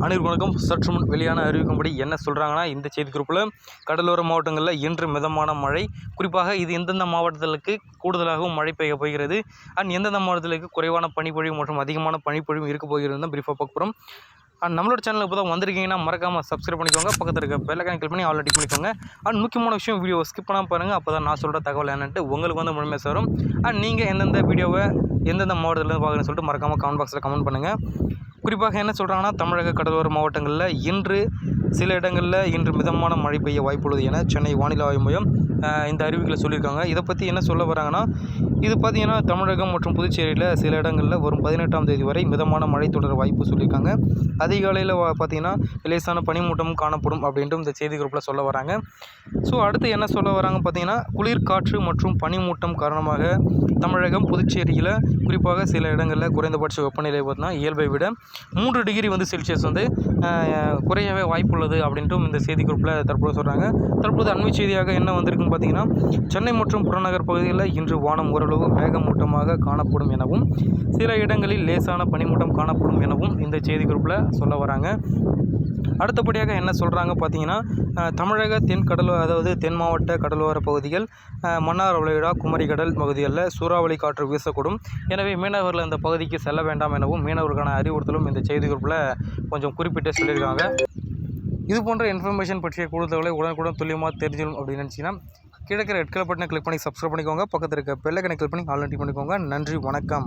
அனைவருக்கும் வணக்கம். சற்று முன் வெளியான அறிவிக்கும்படி என்ன சொல்கிறாங்கன்னா, இந்த செய்தி குறிப்பில் கடலோர மாவட்டங்களில் இன்று மிதமான மழை, குறிப்பாக இது எந்தெந்த மாவட்டங்களுக்கு கூடுதலாகவும் மழை பெய்ய போகிறது அண்ட் எந்தெந்த மாவட்டங்களுக்கு குறைவான பனிப்பொழிவு மற்றும் அதிகமான பனிப்பொழிவு இருக்க போகிறது தான் பிரீஃபாக பார்க்க போகிறோம். அண்ட் நம்மளோட சேனல் இப்போ தான் வந்திருக்கீங்கன்னா மறக்காமல் சப்ஸ்கிரைப் பண்ணிக்கோங்க, பக்கத்தில் இருக்க பெல் ஐகானை கிளிக் பண்ணி ஆல் டிக் பண்ணிக்கோங்க. அண்ட் முக்கியமான விஷயம், வீடியோ ஸ்கிப் பண்ணாமல் பாருங்கள், அப்போ தான் நான் சொல்கிற தகவல் என்னன்ட்டு உங்களுக்கு வந்து முழுமையாக சேரும். அண்ட் நீங்கள் எந்தெந்த வீடியோவை எந்தெந்த மாவட்டத்தில் பார்க்கணும்னு சொல்லிட்டு மறக்காமல் கமெண்ட் பாக்ஸில் கமெண்ட் பண்ணுங்கள். குறிப்பாக என்ன சொல்கிறாங்கன்னா, தமிழக கடலோர மாவட்டங்களில் இன்று சில இடங்களில் இன்று மிதமான மழை பெய்ய வாய்ப்புள்ளது என சென்னை வானிலை ஆய்வு மையம் இந்த அறிவிக்கையில் சொல்லியிருக்காங்க. இதை பற்றி என்ன சொல்ல வராங்கன்னா, இது பார்த்திங்கன்னா தமிழகம் மற்றும் புதுச்சேரியில் சில இடங்களில் வரும் 18ஆம் தேதி வரை மிதமான மழை தொடர வாய்ப்பு சொல்லியிருக்காங்க. அதிகாலையில் பார்த்திங்கன்னா லேசான பனிமூட்டம் காணப்படும் அப்படின்ட்டு இந்த செய்தி குறிப்பில் சொல்ல வராங்க. ஸோ அடுத்து என்ன சொல்ல வராங்க பார்த்திங்கன்னா, குளிர் காற்று மற்றும் பனிமூட்டம் காரணமாக தமிழகம் புதுச்சேரியில் குறிப்பாக சில இடங்களில் குறைந்தபட்ச வெப்பநிலை பார்த்திங்கன்னா இயல்பை விட 3 டிகிரி வந்து செல்சியஸ் வந்து குறையவே வாய்ப்புள்ளது அப்படின்ட்டும் இந்த செய்தி குறிப்பில் தற்போது சொல்கிறாங்க. தற்போது அண்மை செய்தியாக என்ன வந்திருக்குன்னு பார்த்திங்கன்னா, சென்னை மற்றும் புறநகர் பகுதிகளில் இன்று வானம் ஓரளவு மேகமூட்டமாக காணப்படும் எனவும் சில இடங்களில் லேசான பனிமூட்டம் காணப்படும் எனவும் இந்த செய்தி குறிப்பில் சொல்ல வராங்க. அடுத்தபடியாக என்ன சொல்கிறாங்க பார்த்திங்கன்னா, தமிழக தென் மாவட்ட கடலோர பகுதிகள், மன்னார் வளைகுடா, குமரிக்கடல் பகுதிகளில் சூறாவளி காற்று வீசக்கூடும். எனவே மீனவர்கள் அந்த பகுதிக்கு செல்ல வேண்டாம் எனவும் மீனவர்களுக்கான அறிவுறுத்தலும் இந்த செய்தி குறிப்பில் கொஞ்சம் குறிப்பிட்டு சொல்லியிருக்காங்க. இது போன்ற இன்ஃபர்மேஷன் பற்றிய கூடுதல்களை உடனுக்குடன் துல்லியமாக தெரிஞ்சிடும் அப்படின்னு நினச்சிங்கன்னா கீழே ரெட் கலர் பட்டனை கிளிக் பண்ணி சப்ஸ்கிரைப் பண்ணிக்கோங்க, பக்கத்தில் இருக்க பெல் ஐகானை கிளிக் பண்ணி ஆல் டிக் பண்ணிக்கோங்க. நன்றி, வணக்கம்.